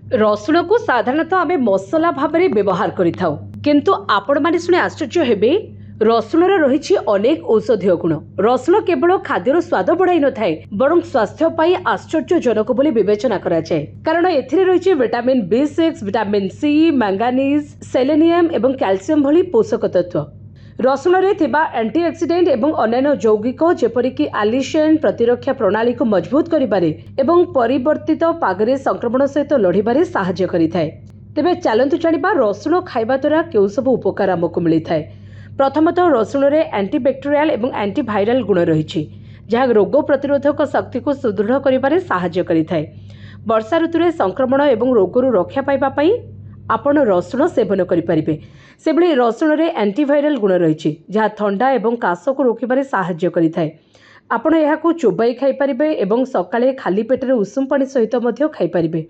रसुण को साधारणतः आम मसला भाव में व्यवहार करिथाउ, किंतु आपण माने शुणी आश्चर्य हेबे रसुणर रही अनेक औषधीय गुण। रसुण केवल खाद्यर स्वाद बढ़ाई न थाए बरं स्वास्थ्य पाई आश्चर्यजनक बोली विवेचना कराଯାଏ, कारण एथिरे रही vitamin B6, vitamin C, manganese, selenium एवं कैल्शियम भली पोषक तत्व। रसुण रे थिबा एंटीऑक्सीडेंट एवं अन्य यौगिक जेपरिक आलिसेन प्रतिरक्षा प्रणाली को मजबूत करिबारे एवं परिवर्तित पागरे संक्रमण सहित लड़िबारे सहायता करिथाए। तेबे चलंतु जानिबा रसुण खाइबा द्वारा केउ सब उपकार हमकु मिलिथाए। प्रथमतः रसुण रे एंटीबैक्टेरियल एवं एंटीवायरल गुण रही, जहाँ रोग प्रतिरोधक शक्ति को सुदृढ़ करिबारे सहायता करिथाए। वर्षा ऋतु रे संक्रमण एवं रोगरू रक्षा पाइबा पई आपण रसुण सेवन करिपारिबे। सेबळे रसुण रे एंटीवायरल गुण रही, जहाँ ठंडा एवं काश को रोकिबारे सहायता करिथाए। आपण एहाकु चोबाई खाइ पारिबे एवं सकाळे खाली पेटरे उषुम पानी सहित मध्य खाइ पारिबे।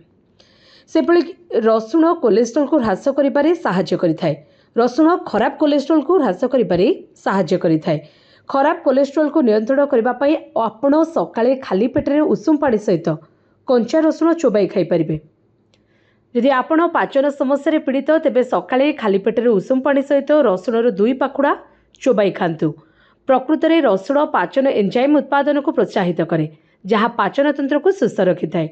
सेबळे रसुण कोलेस्ट्रॉल को ह्रास करिबारे सहायता करिथाए। रसुण खराब कोलेस्ट्रॉल को ह्रास करिबारे सहायता करिथाए। खराब कोलेस्ट्रॉल को नियंत्रण करबा पई आपण सकाळे खाली पेटरे उषुम पानी सहित कंचा रसुण चोबाई खाइ पारिबे। यदि आपण पाचन समस्या पीड़ित तेबे सकाळे खाली पेटरे उषुम पानी सहित रसुणर 2 पाखुड़ा चोबाई खांतु। प्रकृत में रसुण पाचन एंजाइम उत्पादन को प्रोत्साहित करे, जहाँ पाचन तंत्र को सुस्थ रखिथाए।